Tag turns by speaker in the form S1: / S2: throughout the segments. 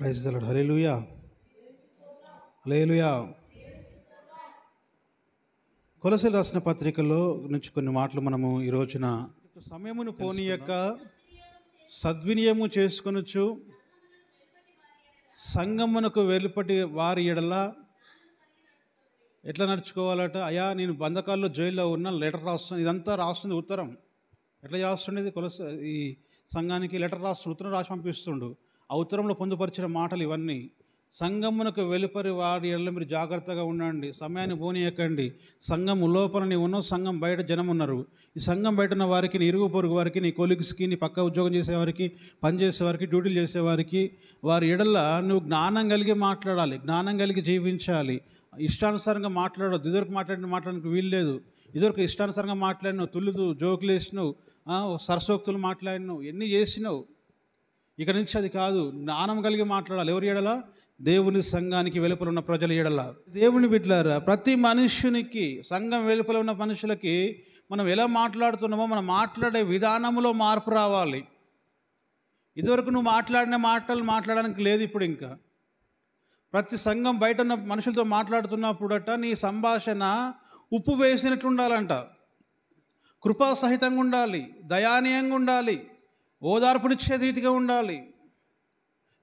S1: Praise the lord. Hallelujah, hallelujah. కొలొస్సీయులకు రాసిన పత్రికలో నుంచి కొన్ని మాటలు మనము ఈ రోజున సమయమును పోనీయక సద్వినియోగము చేసుకొనుచు సంగమునకు వెలుపటి వారి ఎడల ఎట్లా నడుచుకోవాలట. అయ్యా, నేను బంధకాల్లో జైల్లో ఉన్న లెటర్ రాస్తుంది, ఇదంతా రాస్తుంది ఉత్తరం. ఎట్లా రాస్తుండేది ఈ సంఘానికి లెటర్ రాస్తుండు, ఉత్తరం రాసి పంపిస్తుండు. ఆ ఉత్తరంలో పొందుపరిచిన మాటలు ఇవన్నీ. సంఘమునకు వెలుపరి వారి ఎడల మీరు జాగ్రత్తగా ఉండండి, సమయాన్ని పోనీయకండి. సంఘం లోపల నీ ఉన్నావు, సంఘం బయట జనం ఉన్నారు. ఈ సంఘం బయట ఉన్న వారికి, నీ ఇరుగు పొరుగు వారికి, నీ కొలీగ్స్కి, నీ పక్క ఉద్యోగం చేసేవారికి, పనిచేసేవారికి, డ్యూటీలు చేసేవారికి, వారి ఎడల నువ్వు జ్ఞానం కలిగి మాట్లాడాలి, జ్ఞానం కలిగి జీవించాలి. ఇష్టానుసారంగా మాట్లాడద్దు. ఇదివరకు మాట్లాడడానికి వీలు లేదు. ఇదివరకు ఇష్టానుసారంగా మాట్లాడినావు, తుల్లుతూ జోకులు వేసినావు, సరసోక్తులు మాట్లాడినావు, ఎన్ని చేసినావు. ఇక నుంచి అది కాదు, జ్ఞానం కలిగి మాట్లాడాలి. ఎవరి ఎడల? దేవుని సంఘానికి వెలుపల ఉన్న ప్రజల ఎడల. దేవుని బిడ్డలారా, ప్రతి మనుష్యునికి, సంఘం వెలుపల ఉన్న మనుషులకి మనం ఎలా మాట్లాడుతున్నామో మనం మాట్లాడే విధానంలో మార్పు రావాలి. ఇదివరకు నువ్వు మాట్లాడిన మాటలు మాట్లాడడానికి లేదు ఇప్పుడు. ఇంకా ప్రతి సంఘం బయట ఉన్న మనుషులతో మాట్లాడుతున్నప్పుడట నీ సంభాషణ ఉప్పు వేసినట్లు ఉండాలంట. కృపాసహితంగా ఉండాలి, దయానీయంగా ఉండాలి, ఓదార్పునిచ్చే రీతిగా ఉండాలి.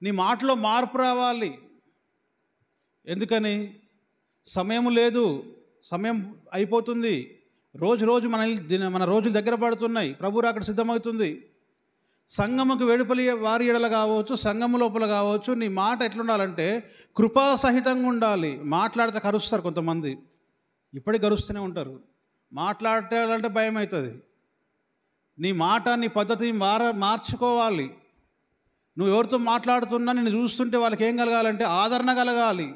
S1: నీ మాటలో మార్పు రావాలి. ఎందుకని? సమయం లేదు, సమయం అయిపోతుంది. రోజు మన రోజులు దగ్గర పడుతున్నాయి. ప్రభు అక్కడ సిద్ధమవుతుంది. సంఘముకు వెలుపలి వారి ఎడల కావచ్చు, సంఘము లోపల కావచ్చు, నీ మాట ఎట్లుండాలంటే కృపాసహితంగా ఉండాలి. మాట్లాడితే కరుస్తారు కొంతమంది, ఇప్పటికి కరుస్తూనే ఉంటారు. మాట్లాడాలంటే భయం అవుతుంది. నీ మాట, నీ పద్ధతిని మార్చుకోవాలి. నువ్వు ఎవరితో మాట్లాడుతున్నా నిన్ను చూస్తుంటే వాళ్ళకి ఏం కలగాలంటే ఆదరణ కలగాలి.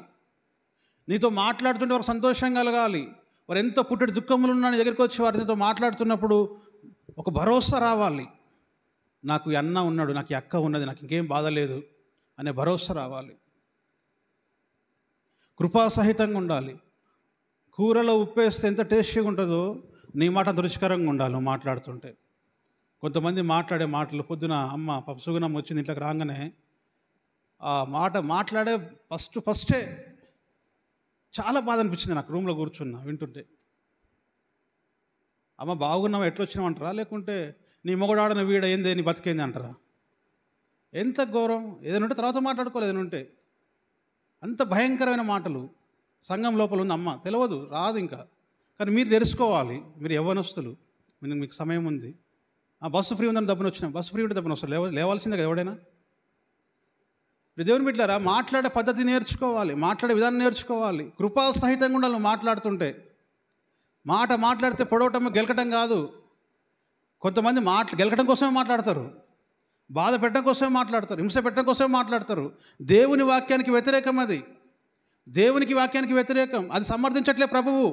S1: నీతో మాట్లాడుతుంటే వారికి సంతోషం కలగాలి. వారు ఎంతో పుట్టడి దుఃఖములు ఉన్నా నీ దగ్గరికి వచ్చి వారితో మాట్లాడుతున్నప్పుడు ఒక భరోసా రావాలి. నాకు ఈ అన్న ఉన్నాడు, నాకు ఈ అక్క ఉన్నది, నాకు ఇంకేం బాధ లేదు అనే భరోసా రావాలి. కృపాసహితంగా ఉండాలి. కూరలో ఉప్పేస్తే ఎంత టేస్టీగా ఉంటుందో నీ మాట రుచికరంగా ఉండాలి. నువ్వు మాట్లాడుతుంటే కొంతమంది మాట్లాడే మాటలు, పొద్దున అమ్మ పప్పుసుగుణం వచ్చింది ఇంట్లోకి రాగానే ఆ మాట్లాడే ఫస్టే చాలా బాధ అనిపించింది నాకు. రూమ్లో కూర్చున్నా వింటుంటే, అమ్మ బాగున్నావా, ఎట్లొచ్చినావు అంటారా, లేకుంటే నీ మొగడాడన వీడ ఏందే నీ బతికేంది అంటారా? ఎంత గౌరవం! ఏదైనా ఉంటే తర్వాత మాట్లాడుకోవాలి. ఏదైనా ఉంటే అంత భయంకరమైన మాటలు. సంఘం లోపల ఉంది అమ్మ, తెలియదు, రాదు ఇంకా. కానీ మీరు తెలుసుకోవాలి, మీరు యవ్వనస్తులు, మీకు సమయం ఉంది. బస్సు ఫ్రీ ఉందని దబ్బున వచ్చినాం, బస్సు ఫ్రీ ఉంటే దబ్బున వస్తారు, లేవాల్సిందే కదా ఎవడైనా. దేవుని బిడ్డలారా, మాట్లాడే పద్ధతి నేర్చుకోవాలి, మాట్లాడే విధానం నేర్చుకోవాలి. కృపాసహితంగా ఉండాలి. నువ్వు మాట్లాడుతుంటే మాట్లాడితే పొడవటం గెలకటం కాదు. కొంతమంది గెలకటం కోసమే మాట్లాడతారు, బాధ పెట్టడం కోసమే మాట్లాడతారు, హింస పెట్టడం కోసమే మాట్లాడతారు. దేవుని వాక్యానికి వ్యతిరేకం అది. దేవునికి వాక్యానికి వ్యతిరేకం. అది సమర్థించట్లే ప్రభువు.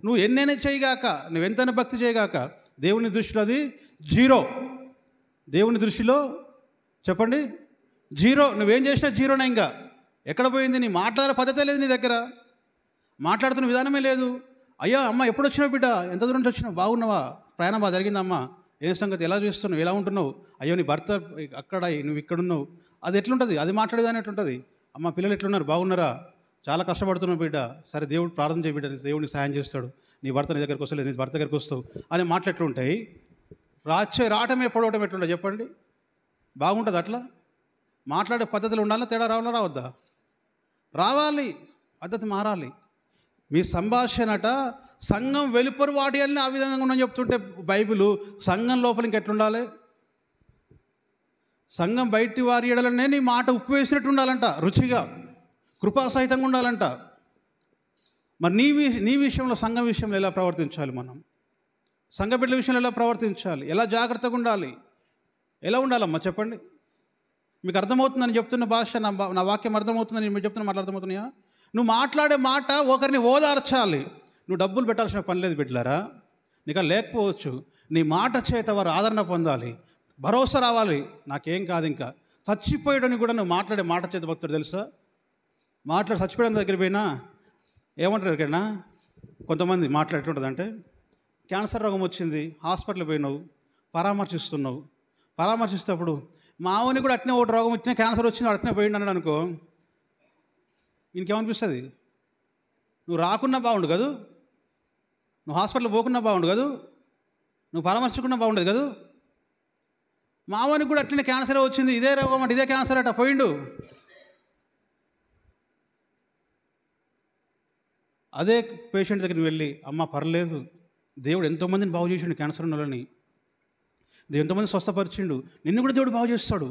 S1: నువ్వు ఎన్నైనా చేయగాక, నువ్వు ఎంతైనా భక్తి చేయగాక, దేవుని దృష్టిలో అది జీరో. దేవుని దృష్టిలో చెప్పండి, జీరో. నువ్వేం చేసినా జీరోనే. ఇంకా ఎక్కడ పోయింది? నీ మాట్లాడే పద్ధతే లేదు నీ దగ్గర, మాట్లాడుతున్న విధానమే లేదు. అయ్యా అమ్మ, ఎప్పుడు వచ్చినావు బిడ్డ, ఎంత దూరం నుంచి వచ్చినావు, బాగున్నావా, ప్రయాణం బాగా జరిగిందమ్మా, ఏ సంగతి, ఎలా చేస్తున్నావు, ఎలా ఉంటున్నావు, అయ్యో నీ భర్త అక్కడ, నువ్వు ఇక్కడున్నావు, అది ఎట్లుంటుంది? అది మాట్లాడేదాని ఎట్లుంటుంది? అమ్మ పిల్లలు ఎట్లున్నారు, బాగున్నారా, చాలా కష్టపడుతున్నావు బిడ్డ, సరే దేవుడు ప్రార్థన చేయ బిడ్డ, దేవుడికి సాయం చేస్తాడు, నీ భర్త నీ దగ్గరికి వస్తలేదు, నీ భర్త దగ్గరికి వస్తావు అనే మాటలు ఎట్లుంటాయి? రావటమే పొడవటం ఎట్లుంటాయి చెప్పండి? బాగుంటుంది అట్లా? మాట్లాడే పద్ధతులు ఉండాలా, తేడా రావాలా రావద్దా? రావాలి, పద్ధతి మారాలి. మీ సంభాషణట సంఘం వెలుపరి వాటి అని ఆ విధంగా ఉండని చెప్తుంటే బైబిలు, సంఘం లోపల ఇంకెట్లుండాలి? సంఘం బయటి వారి ఎడలనే నీ మాట ఉప్పు వేసినట్టు ఉండాలంట, రుచిగా, కృపాసహితంగా ఉండాలంట. మరి నీ విషయంలో, సంఘం విషయంలో ఎలా ప్రవర్తించాలి? మనం సంఘ బిడ్డల విషయంలో ఎలా ప్రవర్తించాలి? ఎలా జాగ్రత్తగా ఉండాలి? ఎలా ఉండాలమ్మా చెప్పండి? మీకు అర్థమవుతుందని చెప్తున్న భాష, నా వాక్యం అర్థమవుతుందని మీరు చెప్తున్న మాటలు అర్థమవుతున్నాయా? నువ్వు మాట్లాడే మాట ఒకరిని ఓదార్చాలి. నువ్వు డబ్బులు పెట్టాల్సిన పని లేదు బిడ్డలారా, నీకు లేకపోవచ్చు. నీ మాట చేత వారు ఆదరణ పొందాలి, భరోసా రావాలి. నాకేం కాదు, ఇంకా చచ్చిపోయాడని కూడా నువ్వు మాట్లాడే మాట చేత భక్తుడు తెలుసా? చచ్చిపోయడం దగ్గర పోయినా ఏమంటారు ఎక్కడైనా కొంతమంది ఎట్లుంటుందంటే, క్యాన్సర్ రోగం వచ్చింది, హాస్పిటల్ పోయినావు, పరామర్శిస్తున్నావు, పరామర్శిస్తేప్పుడు మావని కూడా అట్నే ఒకటి రోగం వచ్చినా క్యాన్సర్ వచ్చింది అట్నే పోయింది అన్నాడు అనుకో, ఇంకేమనిపిస్తుంది? నువ్వు రాకున్నా బాగుండు కదా, నువ్వు హాస్పిటల్ పోకున్నా బాగుండు కదా, నువ్వు పరామర్శకున్నా బాగుండదు కదా. మావనికి కూడా అట్లనే క్యాన్సరే వచ్చింది, ఇదే రోగం అంటే ఇదే క్యాన్సర్ అట పోయిండు. అదే పేషెంట్ దగ్గరికి వెళ్ళి, అమ్మ పర్లేదు, దేవుడు ఎంతోమందిని బాగు చేసిండు క్యాన్సర్ ఉన్న వాళ్ళని, ఎంతోమంది స్వస్థపరిచిండు, నిన్ను కూడా దేవుడు బాగు చేస్తాడు.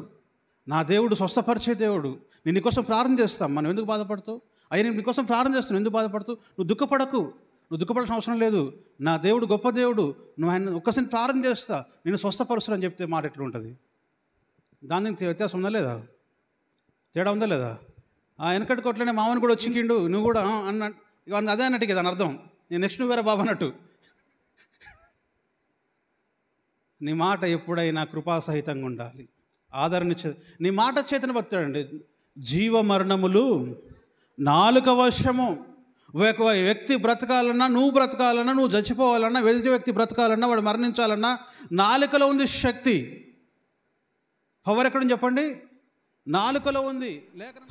S1: నా దేవుడు స్వస్థపరిచే దేవుడు. నేను నీకోసం ప్రార్థన చేస్తాం. మనం ఎందుకు బాధపడతావు? అయ్యా నేను నీకోసం ప్రార్థన చేస్తాను, ఎందుకు బాధపడతావు? నువ్వు దుఃఖపడకు, నువ్వు దుఃఖపడాల్సిన అవసరం లేదు. నా దేవుడు గొప్ప దేవుడు, నువ్వు ఆయన ఒక్కసారి ప్రార్థన చేస్తా, నేను స్వస్థపరుస్తాను అని చెప్తే మాట ఎట్లా ఉంటుంది? దానికి వ్యత్యాసం ఉందా లేదా? తేడా ఉందా లేదా? వెనకటి కొట్లనే మామని కూడా వచ్చిండు, నువ్వు కూడా అన్న ఇవన్నీ అదే అన్నట్టు కదా అని అర్థం. నేను నెక్స్ట్ నువ్వు వేరే బాబు అన్నట్టు. నీ మాట ఎప్పుడైనా కృపాసహితంగా ఉండాలి, ఆదరణ నీ మాట చేతను బతాడండి. జీవ మరణములు నాలుక వశము. ఒక వ్యక్తి బ్రతకాలన్నా, నువ్వు బ్రతకాలన్నా, నువ్వు చచ్చిపోవాలన్నా, ఎదుటి వ్యక్తి బ్రతకాలన్నా, వాడు మరణించాలన్నా నాలుకలో ఉంది శక్తి. పవర్ ఎక్కడుంది చెప్పండి? నాలుకలో ఉంది.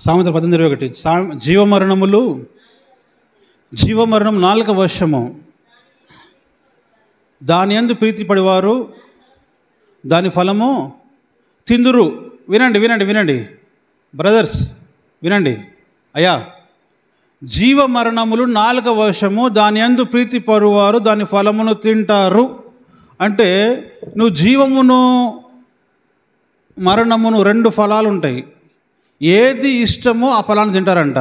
S1: సామెతలు 18:21 జీవమరణం నాలుక వశము, దాని యందు ప్రీతి పడివారు దాని ఫలము తిందురు. వినండి వినండి వినండి బ్రదర్స్, వినండి అయ్యా. జీవమరణములు నాలుక వశము, దాని యందు ప్రీతి పరువారు దాని ఫలమును తింటారు. అంటే నువ్వు జీవమును మరణమును రెండు ఫలాలు ఉంటాయి. ఏది ఇష్టమో ఆ ఫలాన్ని తింటారంట.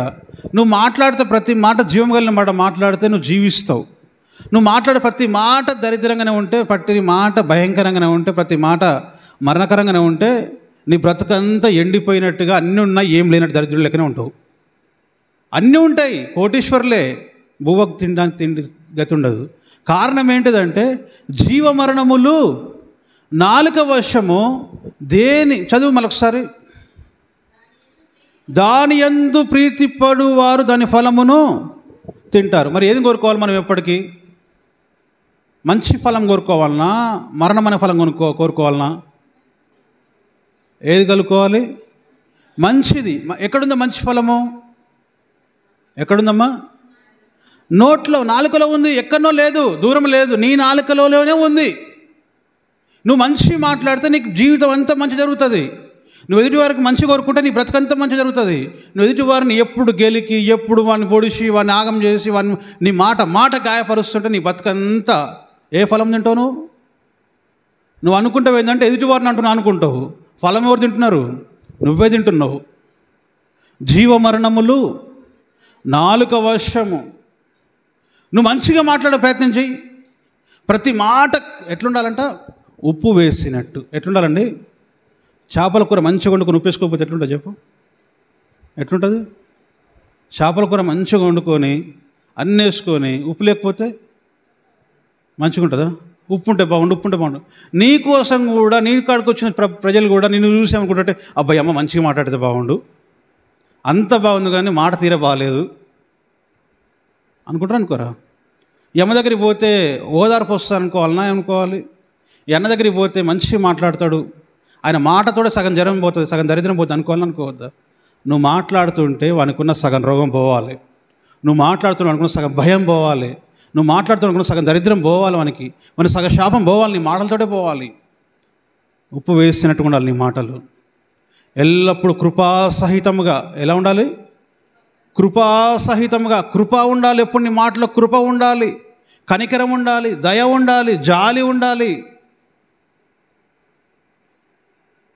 S1: నువ్వు మాట్లాడితే ప్రతి మాట జీవం కలిగిన మాట మాట్లాడితే నువ్వు జీవిస్తావు. నువ్వు మాట్లాడే ప్రతి మాట దరిద్రంగానే ఉంటే, ప్రతి మాట భయంకరంగానే ఉంటే, ప్రతి మాట మరణకరంగానే ఉంటే నీ బ్రతుకంతా ఎండిపోయినట్టుగా అన్నీ ఉన్నాయి, ఏం లేనట్టు దరిద్రులు లెక్కనే ఉంటావు. అన్నీ ఉంటాయి, కోటీశ్వర్లే, భూవకు తినడానికి తిండి గతి ఉండదు. కారణం ఏంటిదంటే జీవమరణములు నాలుక వశము. దేని చదువు మరొకసారి. దాని యందు ప్రీతిపడు వారు దాని ఫలమును తింటారు. మరి ఏది కోరుకోవాలి మనం? ఎప్పటికీ మంచి ఫలం కోరుకోవాలన్నా, మరణమైన ఫలం కోరుకోవాలన్నా? ఏది కలుపుకోవాలి? మంచిది. ఎక్కడుందో మంచి ఫలము? ఎక్కడుందమ్మా? నోట్లో, నాలుకలో ఉంది, ఎక్కడనో లేదు, దూరం లేదు, నీ నాలుకలోనే ఉంది. నువ్వు మంచి మాట్లాడితే నీకు జీవితం అంతా మంచి జరుగుతుంది. నువ్వు ఎదుటి వారికి మంచి కోరుకుంటే నీ బ్రతకంతా మంచి జరుగుతుంది. నువ్వు ఎదుటి వారిని ఎప్పుడు గెలికి, ఎప్పుడు వాడిని పొడిచి, వాడిని ఆగం చేసి, వాడిని నీ మాట గాయపరుస్తుంటే నీ బ్రతకంతా ఏ ఫలం తింటావు? నువ్వు అనుకుంటావు ఏంటంటే ఎదుటి వారిని అనుకుంటావు. ఫలం ఎవరు తింటున్నారు? నువ్వే తింటున్నావు. జీవమరణములు నాలుక వశము. నువ్వు మంచిగా మాట్లాడే ప్రయత్నం చెయ్యి. ప్రతి మాట ఎట్లుండాలంట? ఉప్పు వేసినట్టు. ఎట్లుండాలండి? చేపల కూర మంచిగా వండుకొని ఉప్పు వేసుకోకపోతే ఎట్లుంటుంది చెప్పు? ఎట్లుంటుంది? చేపల కూర మంచిగా వండుకొని అన్నీ వేసుకొని ఉప్పు లేకపోతే మంచిగా ఉంటుందా? ఉప్పు ఉంటే బాగుండు, ఉప్పు ఉంటే బాగుండు. నీ కోసం కూడా, నీ కాడికి వచ్చిన ప్రజలు కూడా నిన్ను చూసి అనుకుంటుంటే అబ్బాయి అమ్మ మంచిగా మాట్లాడితే బాగుండు, అంత బాగుంది కానీ మాట తీరే బాగాలేదు అనుకుంటారు. అనుకోరా? యమ్మ దగ్గరికి పోతే ఓదార్పు వస్తుంది అనుకోవాలన్నా అనుకోవాలి? ఈ అన్న దగ్గరికి పోతే మంచిగా మాట్లాడతాడు, ఆయన మాటతోడే సగం జ్వరం పోతుంది, సగం దరిద్రం పోతుంది అనుకోవాలని అనుకోవద్దా? నువ్వు మాట్లాడుతుంటే వానికున్న సగం రోగం పోవాలి, నువ్వు మాట్లాడుతున్నావు అనుకున్న సగం భయం పోవాలి, నువ్వు మాట్లాడుతున్నావు అనుకున్న సగం దరిద్రం పోవాలి, మన సగం శాపం పోవాలి, నీ మాటలతోటే పోవాలి. ఉప్పు వేసినట్టుగా ఉండాలి నీ మాటలు. ఎల్లప్పుడూ కృపాసహితముగా. ఎలా ఉండాలి? కృపాసహితముగా. కృప ఉండాలి. ఎప్పుడు నీ మాటలో కృప ఉండాలి, కనికరం ఉండాలి, దయ ఉండాలి, జాలి ఉండాలి.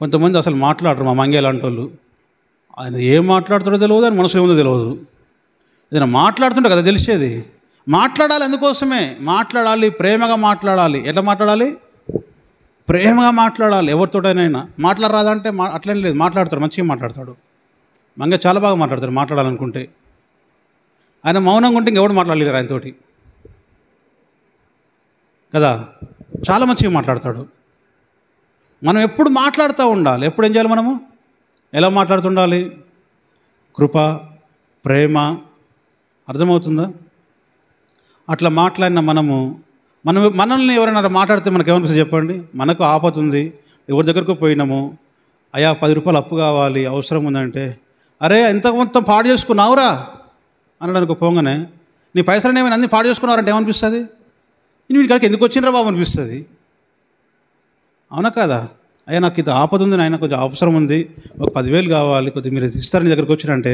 S1: కొంతమంది అసలు మాట్లాడరు. మా మంగే లాంటి వాళ్ళు, ఆయన ఏం మాట్లాడుతాడో తెలియదు, ఆయన మనసులో ఏముందో తెలియదు. ఏదైనా మాట్లాడుతుంటే కదా తెలిసేది. మాట్లాడాలి, అందుకోసమే మాట్లాడాలి, ప్రేమగా మాట్లాడాలి. ఎట్లా మాట్లాడాలి? ప్రేమగా మాట్లాడాలి. ఎవరితోటైనా మాట్లాడరాదంటే అట్లేం లేదు, మాట్లాడతాడు, మంచిగా మాట్లాడతాడు. మంగ చాలా బాగా మాట్లాడతాడు మాట్లాడాలనుకుంటే. ఆయన మౌనంగా ఉంటే ఇంకెవడు మాట్లాడలేరు ఆయనతోటి కదా, చాలా మంచిగా మాట్లాడతాడు. మనం ఎప్పుడు మాట్లాడుతూ ఉండాలి. ఎప్పుడు ఏం చేయాలి? మనము ఎలా మాట్లాడుతుండాలి? కృప, ప్రేమ. అర్థమవుతుందా? అట్లా మాట్లాడిన మనల్ని ఎవరైనా మాట్లాడితే మనకు ఏమనిపిస్తుంది చెప్పండి? మనకు ఆపద ఉంది, ఎవరి దగ్గరకు పోయినాము, అయ్యా 10 రూపాయలు అప్పు కావాలి, అవసరం ఉందంటే, అరే ఎంత మొత్తం పాడు చేసుకున్నావురా అనడానికి పోగానే, నీ పైసలు ఏమైనా అన్నీ పాడు చేసుకున్నారంటే ఏమనిపిస్తుంది? నేను వీడికి ఎందుకు వచ్చినరా బాబు అనిపిస్తుంది. అవునా కదా? అయ్యా నాకు ఇది ఆపద ఉంది, నాయన కొంచెం అవసరం ఉంది, ఒక 10,000 కావాలి, కొద్దిగా మీరు ఇస్తారని దగ్గరికి వచ్చినంటే,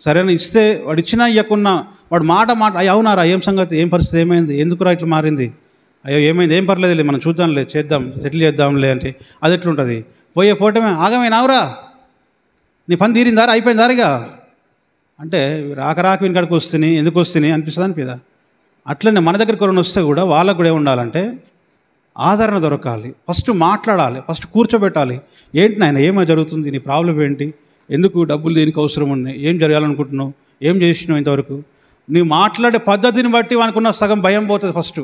S1: సరేనా ఇస్తే వాడు ఇచ్చినా ఇవ్వకున్నా వాడు మాట అయ్యా అవునారా, ఏం సంగతి, ఏం పరిస్థితి, ఏమైంది, ఎందుకురా ఇట్లా మారింది, అయ్యో ఏమైంది, ఏం పర్లేదులే మనం చూద్దాంలే, చేద్దాం, సెటిల్ చేద్దాంలే అంటే అది ఎట్లుంటుంది? పోయే పోవటమే, ఆగమైనావురా, నీ పని తీరిందారా, అయిపోయిందారిగా అంటే రాక వెనకడికి వస్తున్నాయి, ఎందుకు వస్తున్నాయి అనిపిస్తుంది అనిపిదా? అట్లనే మన దగ్గర కొరని వస్తే కూడా వాళ్ళకు కూడా ఏముండాలంటే ఆదరణ దొరకాలి. ఫస్ట్ మాట్లాడాలి, ఫస్ట్ కూర్చోబెట్టాలి. ఏంటి నాయన ఏమో జరుగుతుంది, నీ ప్రాబ్లం ఏంటి, ఎందుకు డబ్బులు దేనికి అవసరం ఉన్నాయి, ఏం జరగాలనుకుంటున్నావు, ఏం చేసినావు ఇంతవరకు, నువ్వు మాట్లాడే పద్ధతిని బట్టి వానుకున్న సగం భయం పోతుంది. ఫస్ట్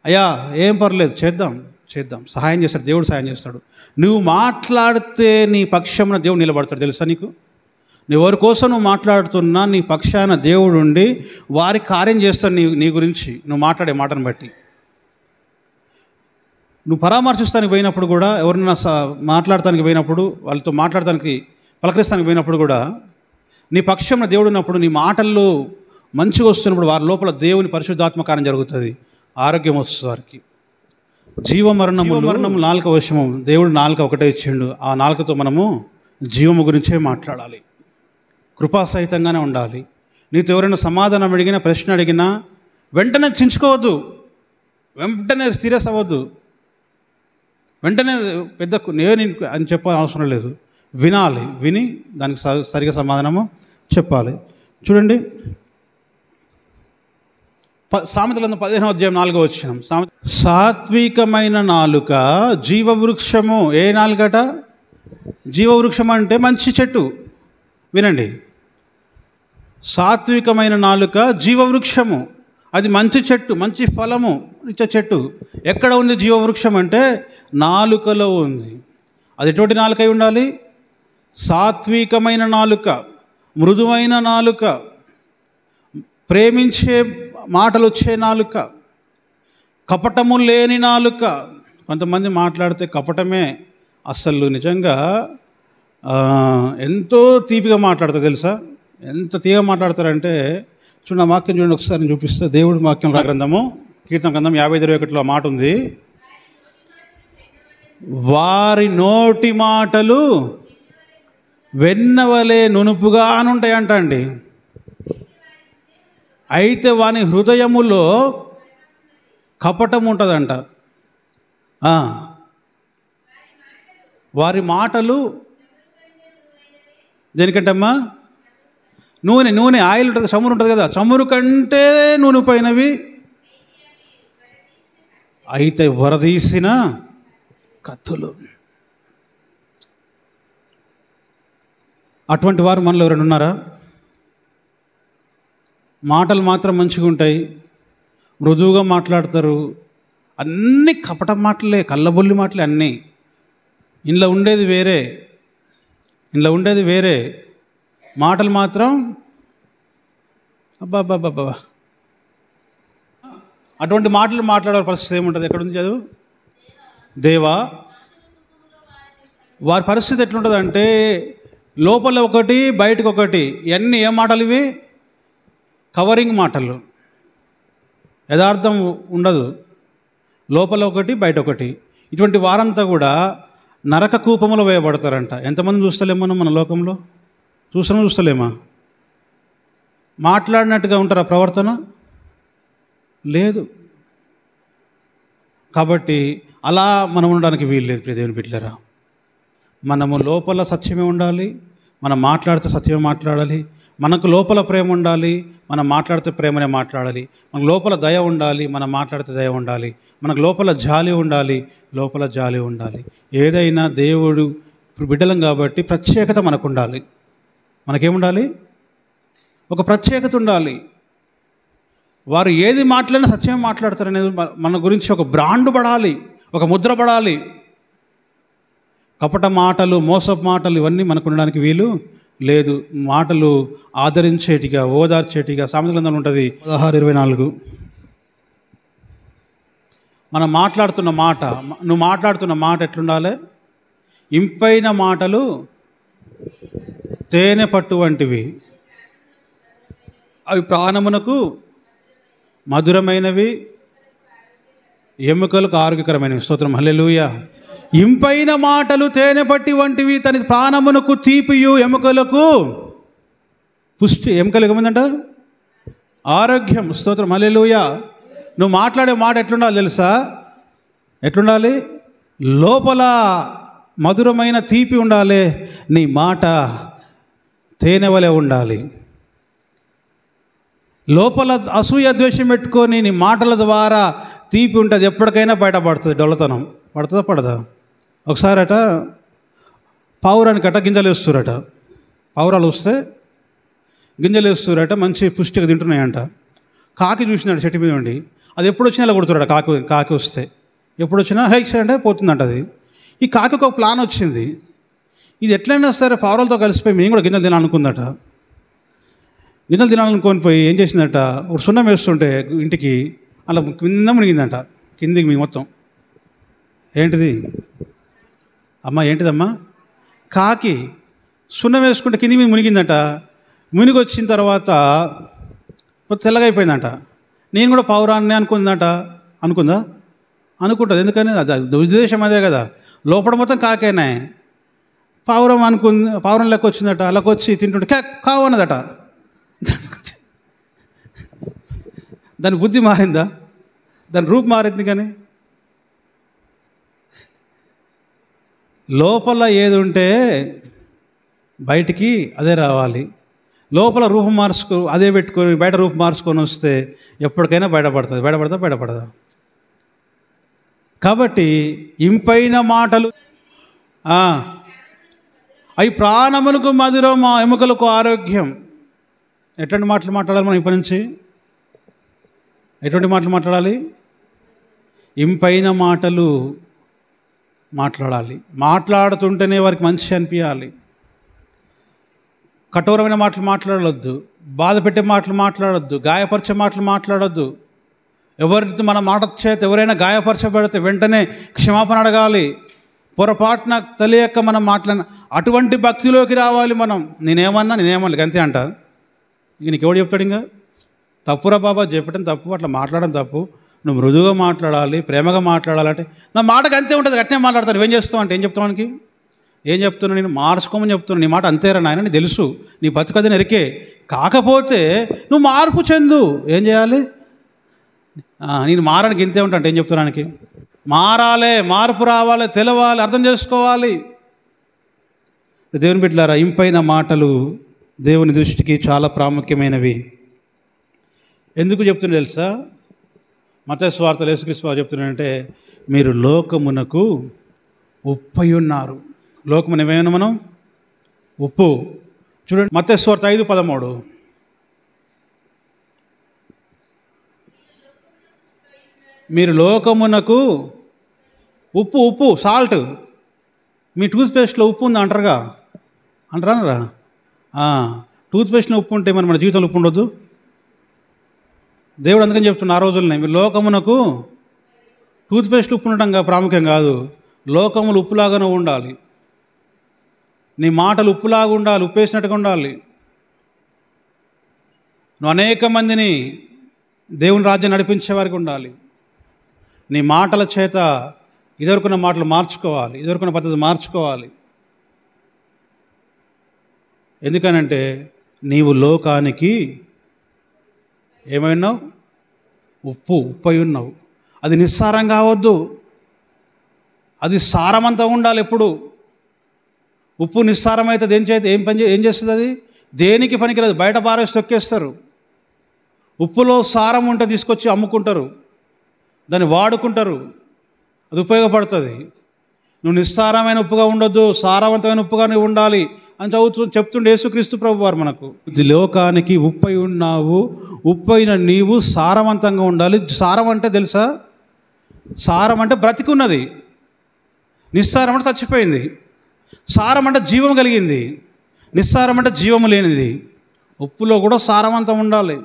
S1: అయ్యా ఏం పర్లేదు, చేద్దాం సహాయం చేస్తాడు, దేవుడు సహాయం చేస్తాడు. నువ్వు మాట్లాడితే నీ పక్షాన దేవుడు నిలబడతాడు. తెలుసా నీకు? ఎవరి కోసం నువ్వు మాట్లాడుతున్నా నీ పక్షాన దేవుడు ఉండి వారి కార్యం చేస్తాడు నీ గురించి, నువ్వు మాట్లాడే మాటను బట్టి. నువ్వు పరామర్శిస్తానికి పోయినప్పుడు కూడా, ఎవరన్నా మాట్లాడటానికి పోయినప్పుడు, వాళ్ళతో మాట్లాడటానికి పలకరిస్తానికి పోయినప్పుడు కూడా, నీ పక్షంలో దేవుడు ఉన్నప్పుడు, నీ మాటల్లో మంచిగా వస్తున్నప్పుడు వారి లోపల దేవుని పరిశుద్ధాత్మ కార్యం జరుగుతుంది, ఆరోగ్యం వస్తుంది వారికి. జీవమరణము నాలుక వశము, దేవుడు నాలుక ఒకటే ఇచ్చిండు, ఆ నాలుకతో మనము జీవము గురించే మాట్లాడాలి, కృపాసహితంగానే ఉండాలి. నీతో ఎవరైనా సమాధానం అడిగినా, ప్రశ్న అడిగినా వెంటనే చించుకోవద్దు, వెంటనే సీరియస్ అవ్వద్దు, వెంటనే పెద్ద నేను అని చెప్పాల్సిన అవసరం లేదు. వినాలి, విని దానికి సరిగా సమాధానము చెప్పాలి. చూడండి సామెతల గ్రంథం 15వ అధ్యాయం 4వ వచనం. సాత్వికమైన నాలుక జీవవృక్షము. ఏ నాలుకట? జీవవృక్షం అంటే మంచి చెట్టు. వినండి, సాత్వికమైన నాలుక జీవవృక్షము, అది మంచి చెట్టు, మంచి ఫలము ఇచ్చే చెట్టు. ఎక్కడ ఉంది జీవవృక్షం అంటే నాలుకలో ఉంది. అది ఎటువంటి నాలుక అయి ఉండాలి? సాత్వికమైన నాలుక, మృదువైన నాలుక, ప్రేమించే మాటలు వచ్చే నాలుక, కపటము లేని నాలుక. కొంతమంది మాట్లాడితే కపటమే, అసలు నిజంగా ఎంతో తీపిగా మాట్లాడతారు. తెలుసా ఎంత తీగా మాట్లాడతారంటే? చూడండి వాక్యం చూడండి ఒకసారి, నేను చూపిస్తే. దేవుడి వాక్యం గ్రంథము కీర్తన గ్రంథం 55:21 మాట ఉంది, వారి నోటి మాటలు వెన్నవలే నునుపుగా అని ఉంటాయంట అండి. అయితే వాని హృదయములో కపటం ఉంటుందంట. వారి మాటలు దేనికంటమ్మా? నూనె ఆయిల్ ఉంటుంది, చమురు ఉంటుంది కదా, చమురు కంటే నూనె పోయినవి, అయితే వరదీసిన కత్తులు. అటువంటి వారు మనలో ఎవరైనా ఉన్నారా? మాటలు మాత్రం మంచిగా ఉంటాయి, మృదువుగా మాట్లాడతారు, అన్నీ కపట మాటలే, కళ్ళబొల్లి మాటలే అన్నీ. ఇంట్లో ఉండేది వేరే, మాటలు మాత్రం అబ్బాబ్బాబ్బా. అటువంటి మాటలు మాట్లాడే పరిస్థితి ఏముంటుంది? ఎక్కడుంది చదువు? దేవా, వారి పరిస్థితి ఎట్లుంటుంది అంటే లోపల ఒకటి, బయటకు ఒకటి. ఇవన్నీ ఏ మాటలు ఇవి? కవరింగ్ మాటలు, యథార్థం ఉండదు. లోపల ఒకటి, బయట ఒకటి. ఇటువంటి వారంతా కూడా నరక కూపములో వేయబడతారంట. ఎంతమంది చూస్తలేమో మన లోకంలో? చూస్తలేమా? మాట్లాడినట్టుగా ఉంటారా ప్రవర్తన? లేదు. కాబట్టి అలా మనం ఉండడానికి వీల్లేదు. ప్రియ దేవుని బిడ్డలారా, మనము లోపల సత్యమే ఉండాలి, మనం మాట్లాడితే సత్యమే మాట్లాడాలి. మనకు లోపల ప్రేమ ఉండాలి, మనం మాట్లాడితే ప్రేమనే మాట్లాడాలి. మనకు లోపల దయ ఉండాలి, మనం మాట్లాడితే దయ ఉండాలి. మనకు లోపల జాలి ఉండాలి. ఏదైనా దేవుడు బిడ్డలం కాబట్టి ప్రత్యేకత మనకు ఉండాలి. మనకేముండాలి? ఒక ప్రత్యేకత ఉండాలి. వారు ఏది మాట్లాడినా సత్యమే మాట్లాడతారనేది మన గురించి ఒక బ్రాండ్ పడాలి, ఒక ముద్ర పడాలి. కపట మాటలు, మోసపు మాటలు ఇవన్నీ మనకు ఉండడానికి వీలు లేదు. మాటలు ఆదరించేటిగా, ఓదార్చేటిగా. సామెతల గ్రంథంలో ఉంటుంది 16:24. మనం మాట్లాడుతున్న మాట, నువ్వు మాట్లాడుతున్న మాట ఎట్లుండాలి? ఇంపైన మాటలు తేనె పట్టు వంటివి, అవి ప్రాణమునకు మధురమైనవి, ఎముకలకు ఆరోగ్యకరమైనవి. స్తోత్రం, హల్లెలూయా. ఇంపైన మాటలు తేనె పట్టి వంటివి, తన ప్రాణమునకు తీపియు, ఎముకలకు పుష్టి. ఎముకలకు ఏముందంట? ఆరోగ్యం. స్తోత్రం, హల్లెలూయా. నువ్వు మాట్లాడే మాట ఎట్లుండాలి తెలుసా? ఎట్లుండాలి? లోపల మధురమైన తీపి ఉండాలి. నీ మాట తేనె వలె ఉండాలి. లోపల అసూయ ద్వేషం పెట్టుకొని నీ మాటల ద్వారా తీపి ఉంటుంది, ఎప్పటికైనా బయటపడుతుంది. డొల్లతనం పడుతుందా పడదా? ఒకసారట పావురానికట గింజలు వేస్తురట. పావురాలు వస్తే గింజలు వేస్తురట, మంచి పుష్టిగా తింటున్నాయంట. కాకి చూసినాడు చెట్టు మీద ఉండి, అది ఎప్పుడు వచ్చినా ఇలా కొడుతున్నాడు. కాకి వస్తే ఎప్పుడు వచ్చినా హైక్స్ అంటే పోతుందంట అది. ఈ కాకి ఒక ప్లాన్ వచ్చింది, ఇది ఎట్లయినా సరే పావురాలతో కలిసిపోయి మేము కూడా గింజలు తినాలనుకుందట. గింజలు తినాలనుకొని పోయి ఏం చేసిందట, ఒక సున్నం వేస్తుంటే ఇంటికి అలా కింద మునిగిందంట. కిందికి మీ మొత్తం ఏంటిది అమ్మ? ఏంటిదమ్మా? కాకి సున్నం వేసుకుంటే కిందికి మీద మునిగిందట. మునిగి వచ్చిన తర్వాత తెల్లగా అయిపోయిందంట. నేను కూడా పావురాన్ని అనుకుందా? అనుకుంటుంది. ఎందుకని? అది ఉద్దేశం అదే కదా. లోపల మొత్తం కాకేనే. పావురం లెక్క వచ్చిందట. అలాగ వచ్చి తింటుంటే కావు అన్నదట. దాని బుద్ధి మారిందా? దాని రూపు మారింది. కానీ లోపల ఏది ఉంటే బయటికి అదే రావాలి. లోపల రూపం అదే పెట్టుకొని బయట రూపం మార్చుకొని వస్తే ఎప్పటికైనా బయటపడుతుంది. బయటపడదా? కాబట్టి ఇంపైన మాటలు అవి ప్రాణములకు మధురం, ఎముకలకు ఆరోగ్యం. ఎటువంటి మాటలు మాట్లాడాలి మనం ఇప్పటి నుంచి? ఎటువంటి మాటలు మాట్లాడాలి? ఇంపైన మాటలు మాట్లాడాలి. మాట్లాడుతుంటేనే వారికి మంచి అనిపించాలి. కఠోరమైన మాటలు మాట్లాడవద్దు, బాధ పెట్టే మాటలు మాట్లాడొద్దు, గాయపరిచే మాటలు మాట్లాడొద్దు. ఎవరితో మన మాట చేత ఎవరైనా గాయపరచబడితే వెంటనే క్షమాపణ అడగాలి. పొరపాటున తెలియక మనం మాట్లాడిన అటువంటి భక్తిలోకి రావాలి మనం. నేనేమన్నా అంతే అంట. ఇక నీకు ఎవడు చెప్తాడు? ఇంకా తప్పురా బాబా, చెప్పడం తప్పు, అట్లా మాట్లాడడం తప్పు, నువ్వు మృదువుగా మాట్లాడాలి, ప్రేమగా మాట్లాడాలంటే నా మాటకు అంతే ఉంటుంది. అట్నే మాట్లాడతాను. ఏం చేస్తావు అంటే ఏం చెప్తావు? మనకి ఏం చెప్తున్నా? నేను మార్చుకోమని చెప్తున్నాను. నీ మాట అంతేరా నాయన, నీకు తెలుసు, నీ బతుకది నెరికే. కాకపోతే నువ్వు మార్పు చెందు. ఏం చేయాలి? నేను మారడానికి ఇంతే ఉంటా. ఏం చెప్తున్నానికి? మారాలి, మార్పు రావాలి, తెలవాలి, అర్థం చేసుకోవాలి. దేవుని బిడ్డలారా, ఇంపైన మాటలు దేవుని దృష్టికి చాలా ప్రాముఖ్యమైనవి. ఎందుకు చెప్తున్నా తెలుసా? మత్తయి సువార్తలో యేసుక్రీస్తు వారు చెప్తున్నాడంటే, మీరు లోకమునకు ఉప్పై ఉన్నారు. లోకమున ఏమైనా మనం ఉప్పు. చూడండి మత్తయి సువార్త 5:13. మీరు లోకమునకు ఉప్పు సాల్ట్. మీ టూత్పేస్ట్లో ఉప్పు ఉంది అంటారుగా, అంటారా? టూత్పేస్ట్లో ఉప్పు ఉంటే మన జీవితంలో ఉప్పు ఉండొద్దు. దేవుడు అందుకని చెప్తున్నా ఆ రోజులనే, మీరు లోకమునకు టూత్పేస్ట్ ఉప్పు ఉండటం ప్రాముఖ్యం కాదు, లోకములు ఉప్పులాగానే ఉండాలి. నీ మాటలు ఉప్పులాగా ఉండాలి, ఉప్పేసినట్టుగా ఉండాలి. నువ్వు అనేక మందిని దేవుని రాజ్యం నడిపించే వారికి ఉండాలి. నీ మాటల చేత ఇదివరకున్న మాటలు మార్చుకోవాలి, ఇదివరకున్న పద్ధతి మార్చుకోవాలి. ఎందుకనంటే నీవు లోకానికి ఏమైనావు? ఉప్పై ఉన్నావు. అది నిస్సారం కావద్దు, అది సారమంతా ఉండాలి. ఎప్పుడు ఉప్పు నిస్సారం అయితే ఏం చేస్తుంది? అది దేనికి పనికిరాదు, బయట పారేసి తొక్కేస్తారు. ఉప్పులో సారం ఉంటే తీసుకొచ్చి అమ్ముకుంటారు, దాన్ని వాడుకుంటారు, అది ఉపయోగపడుతుంది. నువ్వు నిస్సారమైన ఉప్పుగా ఉండొద్దు, సారవంతమైన ఉప్పుగా నువ్వు ఉండాలి అని చెప్తుండే యేసుక్రీస్తు ప్రభు వారు మనకు. లోకానికి ఉప్పై ఉన్నావు, ఉప్పైన నీవు సారవంతంగా ఉండాలి. సారం అంటే తెలుసా? సారం అంటే బ్రతికున్నది, నిస్సారం అంటే చచ్చిపోయింది. సారం అంటే జీవం కలిగింది, నిస్సారం అంటే జీవము లేనిది. ఉప్పులో కూడా సారవంతం ఉండాలి.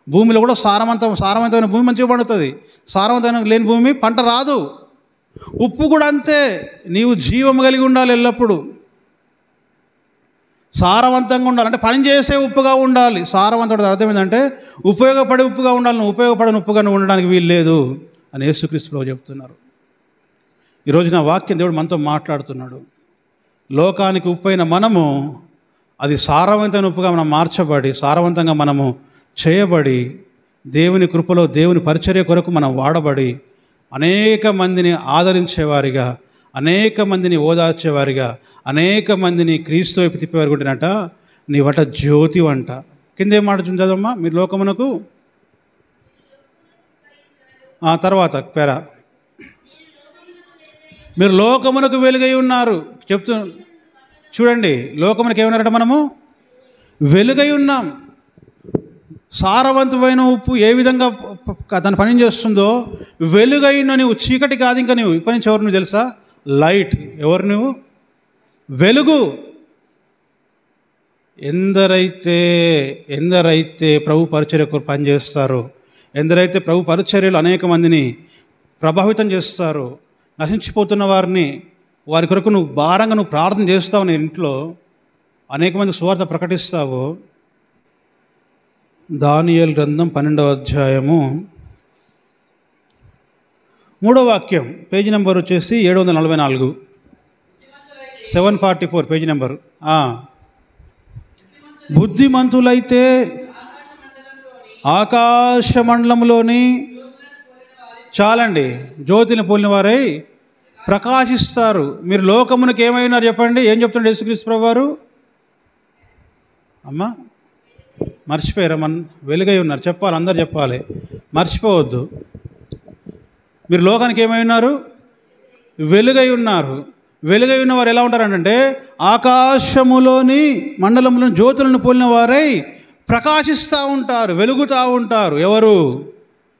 S1: భూమిలో కూడా సారవంతమైన భూమి మంచిగా పండుతుంది, సారవంతమైన లేని భూమి పంట రాదు. ఉప్పు కూడా అంతే, నీవు జీవం కలిగి ఉండాలి, ఎల్లప్పుడూ సారవంతంగా ఉండాలి. అంటే పని చేసే ఉప్పుగా ఉండాలి. సారవంతుడు అర్థం ఏంటంటే ఉపయోగపడే ఉప్పుగా ఉండాలి. నువ్వు ఉపయోగపడని ఉప్పుగా నువ్వు ఉండడానికి వీలు లేదు అని యేసుక్రీస్తు ప్రభువు చెప్తున్నారు. ఈరోజు నా వాక్యం దేవుడు మనతో మాట్లాడుతున్నాడు. లోకానికి ఉప్పైన మనము అది సారవంతమైన ఉప్పుగా మనం మార్చబడి, సారవంతంగా మనము చేయబడి, దేవుని కృపలో దేవుని పరిచర్య కొరకు మనం వాడబడి, అనేక మందిని ఆదరించేవారిగా, అనేక మందిని ఓదార్చేవారిగా, అనేక మందిని క్రీస్తు వైపు తిప్పేవారు ఉంటేనట నీవట జ్యోతి వంట. కింద ఏం మాట చదవమ్మా, మీరు లోకమునకు తర్వాత పేరా, మీరు లోకమునకు వెలుగై ఉన్నారు చూడండి, లోకమునకు ఏమన్నారట, మనము వెలుగై ఉన్నాం. సారవంతమైన ఉప్పు ఏ విధంగా తన పని చేస్తుందో, వెలుగైన నువ్వు చీకటి కాదు, ఇంకా నువ్వు ఇప్పటి నుంచి ఎవరు నువ్వు తెలుసా, లైట్. ఎవరు నువ్వు? వెలుగు. ఎందరైతే ప్రభు పరిచర్యకు పనిచేస్తారో, ఎందరైతే ప్రభు పరిచర్యలు అనేక మందిని ప్రభావితం చేస్తారో, నశించిపోతున్న వారి కొరకు నువ్వు భారంగా నువ్వు ప్రార్థన చేస్తావు, నీ ఇంట్లో అనేక మంది సువార్త ప్రకటిస్తావు. దానియేలు గ్రంథం 12వ అధ్యాయము 3వ వాక్యం, పేజీ నెంబర్ వచ్చేసి 744, 744 పేజీ నెంబరు. బుద్ధిమంతులైతే ఆకాశ మండలంలోని చాలండి జ్యోతిని పోలిన వారై ప్రకాశిస్తారు. మీరు లోకమునకు ఏమైనారు చెప్పండి, ఏం చెప్తుండే యేసుక్రీస్తు ప్రభువు వారు? అమ్మా మర్చిపోయారా? వెలుగై ఉన్నారు, చెప్పాలి, అందరు చెప్పాలి, మర్చిపోవద్దు. మీరు లోకానికి ఏమై ఉన్నారు? వెలుగై ఉన్నారు. వెలుగై ఉన్నవారు ఎలా ఉంటారంటే ఆకాశములోని మండలంలోని జ్యోతులను పోలిన వారై ప్రకాశిస్తూ ఉంటారు, వెలుగుతూ ఉంటారు. ఎవరు?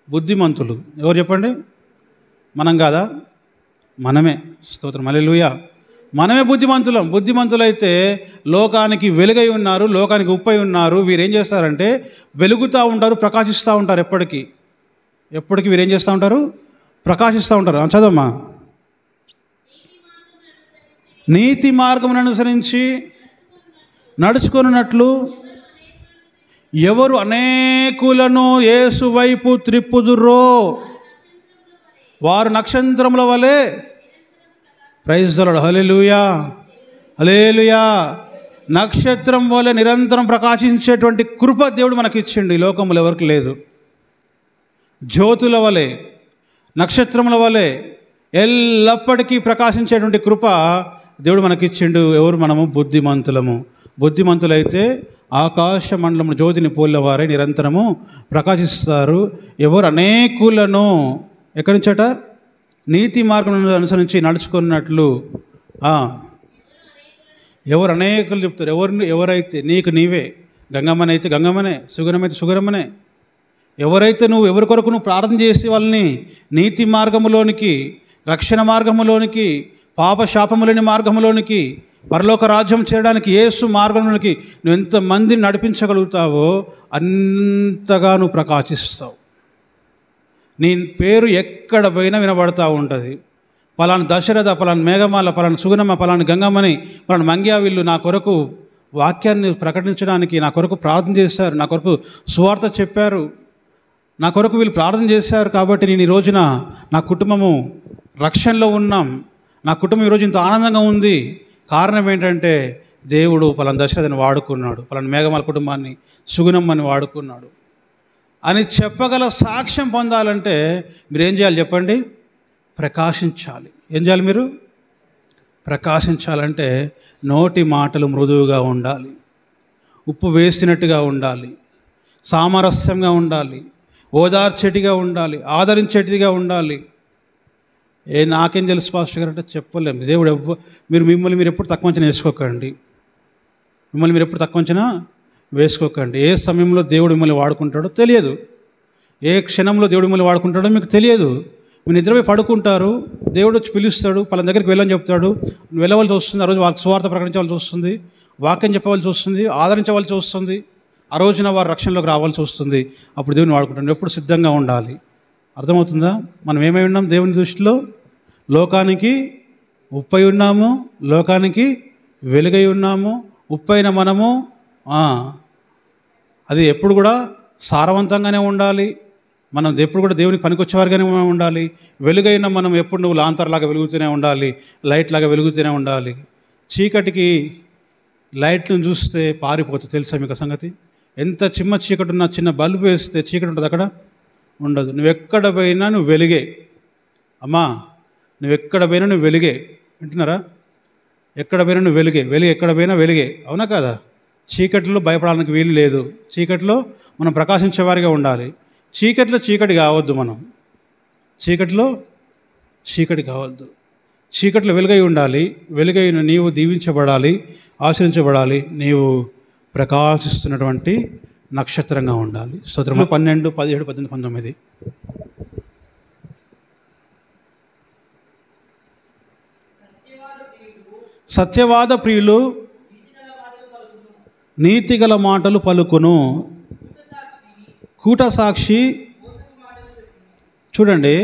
S1: బుద్ధిమంతులు. ఎవరు చెప్పండి? మనం కాదా? మనమే. స్తోత్రం, హల్లెలూయా. మనమే బుద్ధిమంతులం. బుద్ధిమంతులైతే లోకానికి వెలుగై ఉన్నారు, లోకానికి ఉప్పై ఉన్నారు. వీరేం చేస్తారంటే వెలుగుతూ ఉంటారు, ప్రకాశిస్తూ ఉంటారు. ఎప్పటికీ వీరేం చేస్తూ ఉంటారు? ప్రకాశిస్తూ ఉంటారు. చదవమ్మా. నీతి మార్గమును అనుసరించి నడుచుకున్నట్లు ఎవరు అనేకులను యేసు వైపు త్రిప్పుదురో వారు నక్షత్రముల వలె. ప్రైజ్ ది లార్డ్, హల్లెలూయా, హల్లెలూయా. నక్షత్రం వలె నిరంతరం ప్రకాశించేటువంటి కృప దేవుడు మనకి ఇచ్చిండు. ఈ లోకంలో ఎవరికి లేదు. జ్యోతుల వలె, నక్షత్రముల వలె ఎల్లప్పటికీ ప్రకాశించేటువంటి కృప దేవుడు మనకిచ్చిండు. ఎవరు? మనము బుద్ధిమంతులము. బుద్ధిమంతులైతే ఆకాశ మండలము జ్యోతిని పోలిన వారే నిరంతరము ప్రకాశిస్తారు. ఎవరు? అనేకులను. ఎక్కడి నుంచట? నీతి మార్గం అనుసరించి నడుచుకున్నట్లు. ఎవరు? అనేకులు చెప్తారు. ఎవరైతే నీకు నీవే. గంగమ్మనైతే గంగమ్మనే, సుగరమైతే సుగరమ్మనే. ఎవరైతే నువ్వు ఎవరి కొరకు నువ్వు ప్రార్థన చేసి వాళ్ళని నీతి మార్గములోనికి, రక్షణ మార్గములోనికి, పాప శాపములేని మార్గములోనికి, పరలోక రాజ్యం చేయడానికి యేసు మార్గంలోనికి నువ్వు ఎంతమందిని నడిపించగలుగుతావో అంతగా నువ్వు ప్రకాశిస్తావు. నీ పేరు ఎక్కడ పోయినా వినబడతా ఉంటుంది. పలానా దశరథ, పలానా మేఘమాల, పలానా సుగుణమ్మ, పలానా గంగమ్మని, పలానా మంగ్యా వీళ్ళు నా కొరకు వాక్యాన్ని ప్రకటించడానికి నా కొరకు ప్రార్థన చేశారు, నా కొరకు సువార్త చెప్పారు, నా కొరకు వీళ్ళు ప్రార్థన చేశారు. కాబట్టి నేను ఈ రోజున నా కుటుంబము రక్షణలో ఉన్నాం, నా కుటుంబం ఈరోజు ఇంత ఆనందంగా ఉంది. కారణం ఏంటంటే దేవుడు పలానా దశరథని వాడుకున్నాడు, పలానా మేఘమాల కుటుంబాన్ని, సుగుణమ్మని వాడుకున్నాడు అని చెప్పగల సాక్ష్యం పొందాలంటే మీరేం చేయాలి చెప్పండి? ప్రకాశించాలి. ఏం చేయాలి మీరు? ప్రకాశించాలంటే నోటి మాటలు మృదువుగా ఉండాలి, ఉప్పు వేసినట్టుగా ఉండాలి, సామరస్యంగా ఉండాలి, ఓదార్చేటిగా ఉండాలి, ఆదరించేటిగా ఉండాలి. నాకేం తెలుసు పాస్టర్ గారు అంటే చెప్పలేము. దేవుడు మిమ్మల్ని మీరు ఎప్పుడు తక్కువ అంచనా వేసుకోకండి. మిమ్మల్ని మీరు ఎప్పుడు తక్కువ అంచనా వేసుకోకండి. ఏ సమయంలో దేవుడు మిమ్మల్ని వాడుకుంటాడో తెలియదు. ఏ క్షణంలో దేవుడు మిమ్మల్ని వాడుకుంటాడో మీకు తెలియదు. మీరు నిద్రపోయి పడుకుంటారు, దేవుడు వచ్చి పిలుస్తాడు, పలానా దగ్గరికి వెళ్ళని చెప్తాడు, నువ్వు వెళ్ళవలసి వస్తుంది. ఆ రోజు వాళ్ళకి సువార్త ప్రకటించవలసి వస్తుంది, వాక్యం చెప్పవలసి వస్తుంది, ఆదరించవలసి వస్తుంది. ఆ రోజున వారు రక్షణలోకి రావాల్సి వస్తుంది. అప్పుడు దేవుని వాడుకుంటాం. ఎప్పుడు సిద్ధంగా ఉండాలి. అర్థమవుతుందా? మనం ఏమై ఉన్నాం దేవుని దృష్టిలో? లోకానికి ఉప్పై ఉన్నాము, లోకానికి వెలుగై ఉన్నాము. ఉప్పైన మనము అది ఎప్పుడు కూడా సారవంతంగానే ఉండాలి. మనం ఎప్పుడు కూడా దేవునికి పనికొచ్చేవారుగానే ఉండాలి. వెలుగైన మనం ఎప్పుడు నువ్వు లాంతర్లాగా వెలుగుతూనే ఉండాలి, లైట్ లాగా వెలుగుతూనే ఉండాలి. చీకటికి లైట్లను చూస్తే పారిపోతుంది. తెలుసా మీకు సంగతి? ఎంత చిన్న చీకటి ఉన్నా చిన్న బల్బు వేస్తే చీకటి ఉంటుంది, అక్కడ ఉండదు. నువ్వెక్కడ పోయినా నువ్వు వెలుగే అమ్మా, నువ్వెక్కడ పోయినా నువ్వు వెలుగే. వింటున్నారా? ఎక్కడ పోయినా నువ్వు వెలుగే. ఎక్కడ పోయినా వెలుగే. అవునా కాదా? చీకటిలో భయపడడానికి వీలు లేదు. చీకటిలో మనం ప్రకాశించేవారిగా ఉండాలి. చీకటిలో చీకటి కావద్దు. మనం చీకటిలో చీకటి కావద్దు. చీకటిలో వెలుగై ఉండాలి. వెలుగైన నీవు దీవించబడాలి, ఆశ్రయించబడాలి. నీవు ప్రకాశిస్తున్నటువంటి నక్షత్రంగా ఉండాలి. స్తోత్రం. 12, 17, 18, 19. సత్యవాద ప్రియులు నీతిగల మాటలు పలుకును. కూట సాక్షి. చూడండి,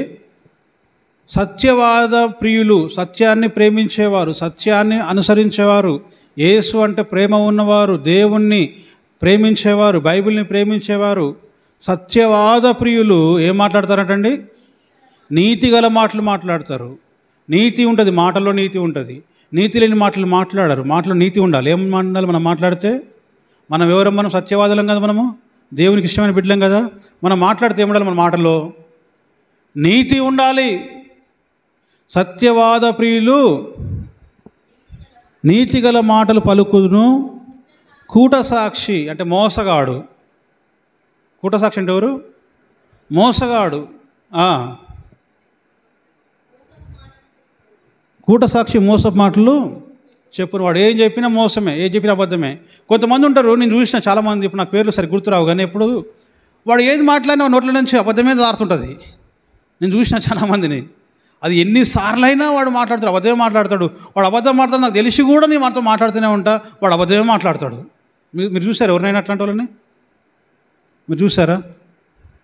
S1: సత్యవాద ప్రియులు, సత్యాన్ని ప్రేమించేవారు, సత్యాన్ని అనుసరించేవారు, యేసు అంటే ప్రేమ ఉన్నవారు, దేవుణ్ణి ప్రేమించేవారు, బైబిల్ని ప్రేమించేవారు, సత్యవాద ప్రియులు ఏం మాట్లాడతారటండి? నీతిగల మాటలు మాట్లాడతారు. నీతి ఉంటుంది, మాటల్లో నీతి ఉంటుంది. నీతి లేని మాటలు మాట్లాడరు. మాటలో నీతి ఉండాలి. ఏం ఉండాలి? మనం మాట్లాడితే మనం ఎవరం? మనం సత్యవాదులం కదా, మనము దేవునికి ఇష్టమైన బిడ్డలం కదా. మనం మాట్లాడితే ఏముండాలి? మన మాటల్లో నీతి ఉండాలి. సత్యవాద ప్రియులు నీతిగల మాటలు పలుకును. కూట సాక్షి అంటే మోసగాడు. కూట సాక్షి అంటే ఎవరు? మోసగాడు. కూట సాక్షి మోసపు మాటలు చెప్పును. వాడు ఏం చెప్పినా మోసమే, ఏం చెప్పినా అబద్ధమే. కొంతమంది ఉంటారు, నేను చూసిన చాలామంది, ఇప్పుడు నాకు పేర్లు సరి గుర్తురావు కానీ, ఎప్పుడు వాడు ఏది మాట్లాడినా నోట్ల నుంచి అబద్ధమే జారుతుంటుంది. నేను చూసిన చాలామందిని. అది ఎన్నిసార్లు అయినా వాడు మాట్లాడతాడు, అబద్ధమే మాట్లాడతాడు. వాడు అబద్ధం మాట్లాడతాడు, నాకు తెలిసి కూడా నేను మనతో మాట్లాడుతూనే ఉంటా, వాడు అబద్ధమే మాట్లాడతాడు. మీరు చూసారా ఎవరినైనా అట్లాంటి వాళ్ళని? మీరు చూసారా?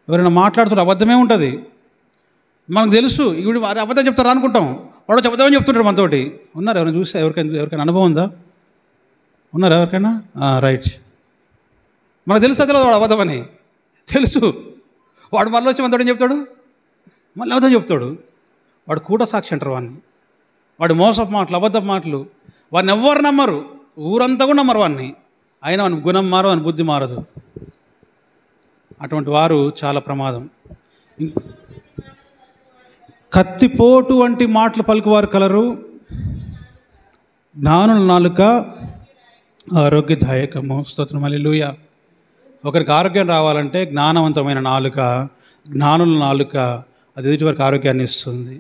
S1: ఎవరైనా మాట్లాడుతాడు, అబద్ధమే ఉంటుంది. మనకు తెలుసు ఇప్పుడు వారు అబద్ధం చెప్తారు అనుకుంటాం, వాడు అబద్ధమని చెప్తుంటాడు మనతోటి. ఉన్నారు ఎవరైనా చూసా? ఎవరికైనా అనుభవం ఉందా? ఉన్నారా ఎవరికైనా? రైట్. మనకు తెలుసు అసలు వాడు అబద్ధమని తెలుసు. వాడు మళ్ళీ వచ్చి మనతో ఏం చెప్తాడు? మళ్ళీ అబద్ధం చెప్తాడు. వాడు కూట సాక్షి అంటారు వాడిని. వాడు మోసపు మాటలు, అబద్ధపు మాటలు. వాడిని ఎవ్వరు నమ్మరు, ఊరంతా కూడా నమ్మరు వాడిని. అయినా వాని గుణం మారు, వాని బుద్ధి మారదు. అటువంటి వారు చాలా ప్రమాదం. కత్తిపోటు వంటి మాటలు పలుకువారు కలరు. జ్ఞానుల నాలుక ఆరోగ్యదాయకము. స్తోత్రం. హల్లెలూయా. ఒకరికి ఆరోగ్యం రావాలంటే జ్ఞానవంతమైన నాలుక, జ్ఞానుల నాలుక, అది ఎదుటి వరకు ఆరోగ్యాన్ని ఇస్తుంది.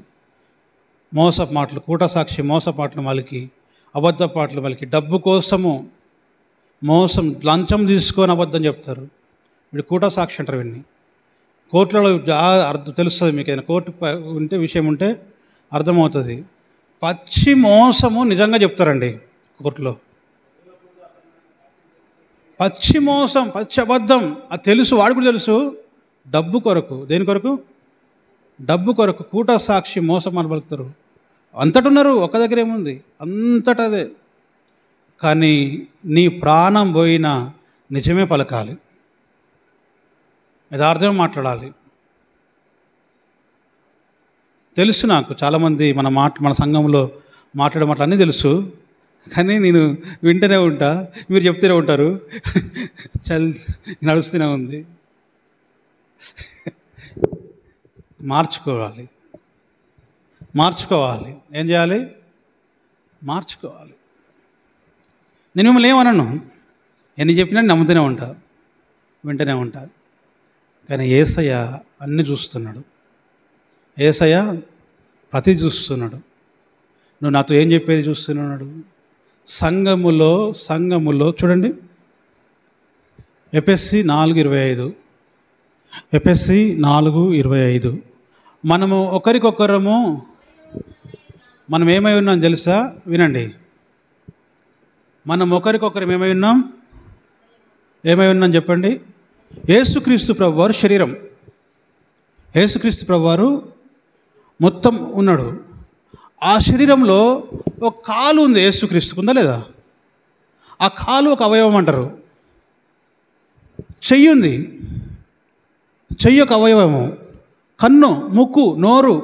S1: మోసపు మాటలు, కూట సాక్షి మోసపు మాటలు మలికి, అబద్ధ మాటలు మలికి, డబ్బు కోసము మోసం, లంచం తీసుకొని అబద్ధం చెప్తారు. వీడు కూట సాక్షి అంటారు. వీడిని కోర్టులలో అర్థం తెలుస్తుంది. మీకు ఏదైనా కోర్టు ఉంటే విషయం ఉంటే అర్థమవుతుంది. పచ్చి మోసము నిజంగా చెప్తారండి కోర్టులో. పచ్చి మోసం, పచ్చి అబద్ధం, అది తెలుసు, వాడు కూడా తెలుసు. డబ్బు కొరకు, దేని కొరకు? డబ్బు కొరకు కూట సాక్షి మోసం అని పలుకుతారు. అంతటున్నారు, ఒక్క దగ్గర ఏముంది, అంతటదే. కానీ నీ ప్రాణం పోయినా నిజమే పలకాలి, యథార్థమే మాట్లాడాలి. తెలుసు నాకు చాలామంది మన సంఘంలో మాట్లాడే మాటలు అన్నీ తెలుసు, కానీ నేను వింటూనే ఉంటా, మీరు చెప్తూనే ఉంటారు, నడుస్తూనే ఉంది. మార్చుకోవాలి. ఏం చేయాలి? మార్చుకోవాలి. నేను మిమ్మల్ని ఏమనను, ఎన్ని చెప్పినా నమ్ముతూనే ఉంటా, వింటూనే ఉంటా. కానీ యేసయ్య అన్నీ చూస్తున్నాడు. యేసయ్య ప్రతి చూస్తున్నాడు. నువ్వు నాతో ఏం చెప్పేది చూస్తున్నాడు. సంఘములో చూడండి, ఎఫెసీ 4:25, ఎఫెసీ 4:25. మనము ఒకరికొకరము మనం ఏమై ఉన్నాం తెలుసా? వినండి, మనం ఒకరికొకరం ఏమై ఉన్నాం? ఏమై ఉందని చెప్పండి? యేసుక్రీస్తు ప్రభువారు శరీరం. యేసుక్రీస్తు ప్రభువారు మొత్తం ఉన్నాడు. ఆ శరీరంలో ఒక కాలు ఉంది. యేసుక్రీస్తుకు ఉందా లేదా? ఆ కాలు ఒక అవయవం అంటారు. చెయ్యి ఉంది, చెయ్యి ఒక అవయవము. కన్ను, ముక్కు, నోరు,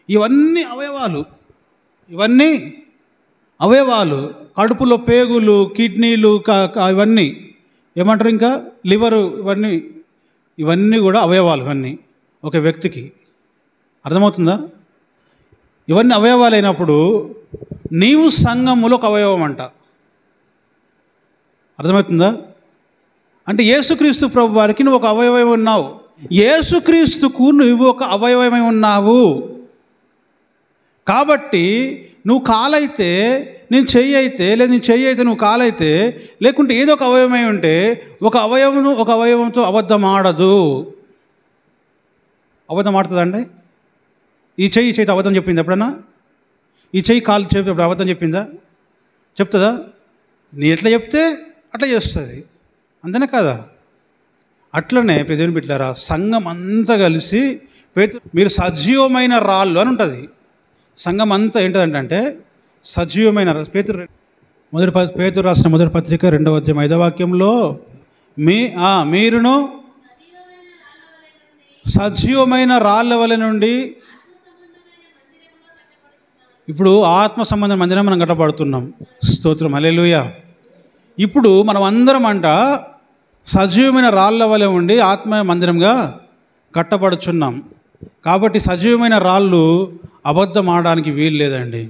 S1: ఇవన్నీ అవయవాలు. ఇవన్నీ అవయవాలు. కడుపులో పేగులు, కిడ్నీలు, ఇవన్నీ ఏమంటారు, ఇంకా లివరు, ఇవన్నీ కూడా అవయవాలు. ఇవన్నీ ఒక వ్యక్తికి. అర్థమవుతుందా? ఇవన్నీ అవయవాలు అయినప్పుడు నీవు సంఘములో ఒక అవయవం అంట. అర్థమవుతుందా? అంటే యేసుక్రీస్తు ప్రభు వారికి నువ్వు ఒక అవయవమై ఉన్నావు. యేసుక్రీస్తుకు నువ్వు ఒక అవయవమై ఉన్నావు. కాబట్టి నువ్వు కాలైతే, నేను చెయ్యి అయితే, లేదా నేను చెయ్యి అయితే నువ్వు కాలైతే, లేకుంటే ఏదో ఒక అవయవమై ఉంటే ఒక అవయవంతో అబద్ధం ఆడదు. అబద్ధం ఆడుతుందండి? ఈ చెయ్యితో అబద్ధం చెప్పింది ఎప్పుడన్నా? ఈ చెయ్యి కాలు చెప్పి ఎప్పుడు అబద్ధం చెప్పిందా? చెప్తుందా? నీ ఎట్లా చెప్తే అట్లా చేస్తుంది, అంతేనా కదా? అట్లనే దేవుని బిడ్డలారా, సంఘం అంతా కలిసి మీరు సజీవమైన రాళ్ళు అని ఉంటుంది. సంఘం అంతా ఏంటంటే సజీవమైన పేతురు రాసిన మొదటి పత్రిక 2వ అధ్యాయం 5వ వాక్యంలో మీరును సజీవమైన రాళ్ళ వలె నుండి, ఇప్పుడు ఆత్మ సంబంధం మందిరం మనం కట్టబడుతున్నాం. స్తోత్రం, హల్లెలూయా. ఇప్పుడు మనం అందరం అంట సజీవమైన రాళ్ళ వలె ఉండి ఆత్మ మందిరంగా కట్టబడుచున్నాం. కాబట్టి సజీవమైన రాళ్ళు అబద్ధం ఆడడానికి వీలు లేదండి.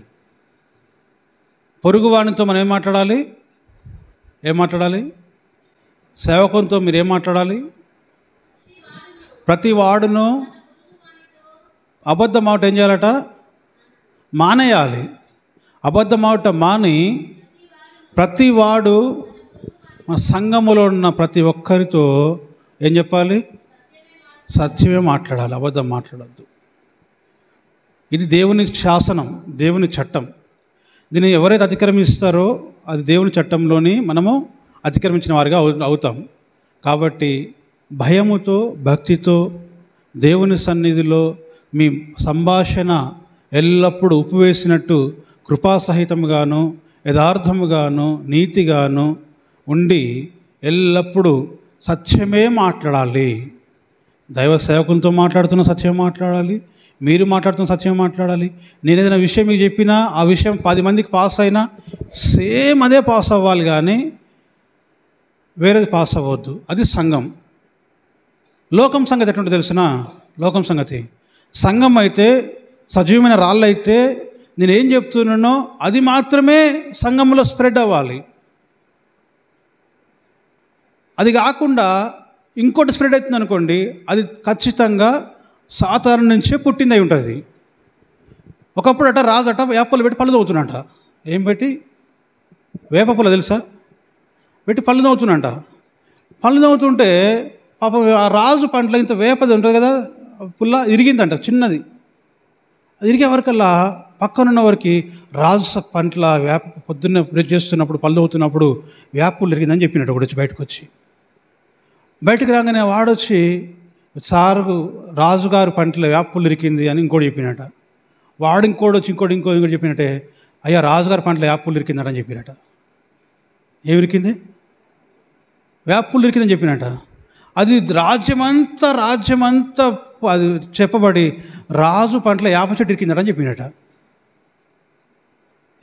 S1: పొరుగువానితో మనం ఏం మాట్లాడాలి? సేవకునితో మీరు ఏం మాట్లాడాలి? ప్రతి వాడును అబద్ధం ఆట ఏం చేయాలట? మానేయాలి. అబద్ధం ఆట మాని ప్రతి వాడు మన సంఘములో ఉన్న ప్రతి ఒక్కరితో ఏం చెప్పాలి? సత్యమే మాట్లాడాలి, అబద్ధం మాట్లాడద్దు. ఇది దేవుని శాసనం, దేవుని చట్టం. దీన్ని ఎవరైతే అతిక్రమిస్తారో అది దేవుని చట్టంలోని మనము అతిక్రమించిన వారిగా అవుతాం. కాబట్టి భయముతో, భక్తితో దేవుని సన్నిధిలో మీ సంభాషణ ఎల్లప్పుడూ ఉప్పువేసినట్టు కృపాసహితముగాను, యథార్థముగాను, నీతిగాను ఉండి ఎల్లప్పుడూ సత్యమే మాట్లాడాలి. దైవ సేవకులతో మాట్లాడుతున్న సత్యం మాట్లాడాలి, మీరు మాట్లాడుతున్న సత్యం మాట్లాడాలి. నేను ఏదైనా విషయం మీకు చెప్పినా ఆ విషయం 10 మందికి పాస్ అయినా సేమ్ అదే పాస్ అవ్వాలి, కానీ వేరేది పాస్ అవ్వద్దు. అది సంఘం. లోకం సంగతి ఎట్లుంటే తెలిసిన? లోకం సంగతి, సంఘం అయితే సజీవమైన రాళ్ళు అయితే నేనేం చెప్తున్నానో అది మాత్రమే సంఘంలో స్ప్రెడ్ అవ్వాలి. అది కాకుండా ఇంకోటి స్ప్రెడ్ అవుతుంది అనుకోండి, అది ఖచ్చితంగా సాతాను నుంచే పుట్టింది అయి ఉంటుంది. ఒకప్పుడు రాజు వేపలు పెట్టి పళ్ళు తవ్వుతున్నట. ఏం పెట్టి? వేప పుల్ల తెలుసా? పెట్టి పళ్ళు తవ్వుతున్నట. పళ్ళు తవ్వుతుంటే పాపం ఆ రాజు పంటలో ఇంత వేపది ఉంటుంది కదా, పుల్ల ఇరిగిందంట, చిన్నది. అది ఇరిగే వరకల్లా పక్కనున్న వారికి రాజు పంటల వేప పొద్దున్నే బ్రష్ చేస్తున్నప్పుడు పళ్ళు తవ్వుతున్నప్పుడు వేప పుల్ల ఇరిగిందని చెప్పినట్టు ఒకటి వచ్చి బయటకు రాగానే వాడొచ్చి, సారు రాజుగారు పంటలో వేప పుల్ల ఇరికింది అని ఇంకోటి చెప్పినట. వాడు ఇంకోటి వచ్చి ఇంకోటి చెప్పినట్టే, అయ్యా రాజుగారి పంటలో వేప పుల్ల ఇరికిందట అని చెప్పినట. ఏమిరికింది? వేప పుల్ల ఇరికిందని చెప్పినట. అది రాజ్యమంతా అది చెప్పబడి రాజు పంటలో వేప చెట్టు ఇరికిందట అని చెప్పినట.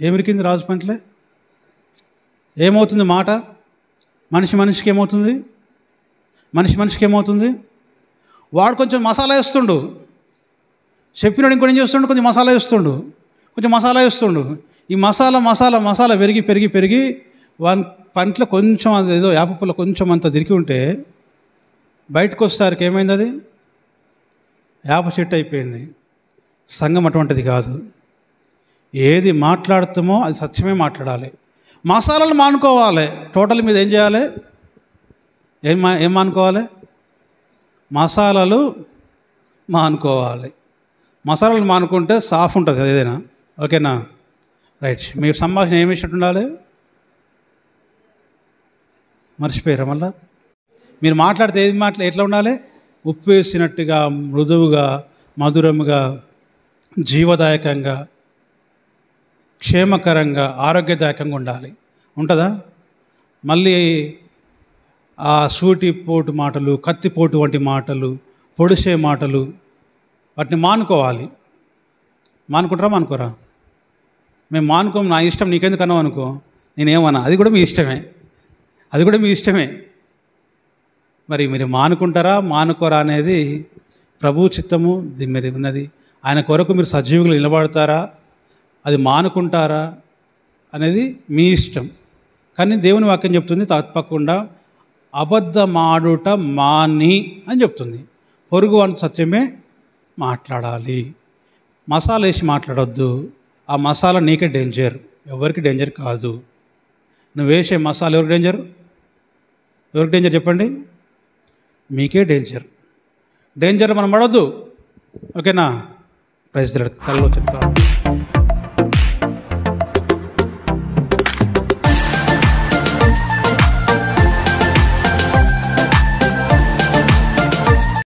S1: ఏమిరికింది రాజు పంటలే? ఏమవుతుంది మాట? మనిషికి ఏమవుతుంది? మనిషికి ఏమవుతుంది? వాడు కొంచెం మసాలా వేస్తుండు, చెప్పినాడు ఇంకోటి ఏం చేస్తుండు, కొంచెం మసాలా వేస్తుండు. ఈ మసాలా పెరిగి వాని పంటలో కొంచెం ఏదో వేప పుల్ల కొంచెం అంత తిరిగి ఉంటే బయటకు వస్తారికి ఏమైంది? అది వేప చెట్టు అయిపోయింది. సంఘం అటువంటిది కాదు. ఏది మాట్లాడుతామో అది సత్యమే మాట్లాడాలి. మసాలాలు మానుకోవాలి. టోటల్ మీద ఏం చేయాలి? ఏం మానుకోవాలి? మసాలాలు మానుకోవాలి. మసాలాలు మానుకుంటే సాఫ్ ఉంటుంది ఏదైనా. ఓకేనా? రైట్. మీ సంభాషణ ఏమి ఇచ్చినట్టు ఉండాలి? మర్చిపోయారా మళ్ళా? మీరు మాట్లాడితే ఏది ఎట్లా ఉండాలి? ఉప్పు వేసినట్టుగా, మృదువుగా, మధురముగా, జీవదాయకంగా, క్షేమకరంగా, ఆరోగ్యదాయకంగా ఉండాలి. ఉంటుందా? మళ్ళీ ఆ సూటిపోటు మాటలు, కత్తిపోటు వంటి మాటలు, పొడిసే మాటలు, వాటిని మానుకోవాలి. మానుకుంటారా? మానుకోరా? మేము మానుకోము, నా ఇష్టం, నీకెందుకు అన్నావు అనుకో, నేనేమన్నా, అది కూడా మీ ఇష్టమే, అది కూడా మీ ఇష్టమే. మరి మీరు మానుకుంటారా మానుకోరా అనేది ప్రభు చిత్తము. మీరు ఉన్నది ఆయన కొరకు మీరు సజీవులు నిలబడతారా, అది మానుకుంటారా అనేది మీ ఇష్టం. కానీ దేవుని వాక్యం చెప్తుంది తప్పకుండా అబద్ధమాడుట మాని అని చెప్తుంది. పొరుగు అని సత్యమే మాట్లాడాలి. మసాలా వేసి మాట్లాడొద్దు. ఆ మసాలా నీకే డేంజర్, ఎవరికి డేంజర్ కాదు. నువ్వు వేసే మసాలా ఎవరికి డేంజర్? ఎవరికి డేంజర్ చెప్పండి? మీకే డేంజర్. డేంజర్ మనం పడొద్దు. ఓకేనా? Praise the lord. కళ్ళు చెప్తాను.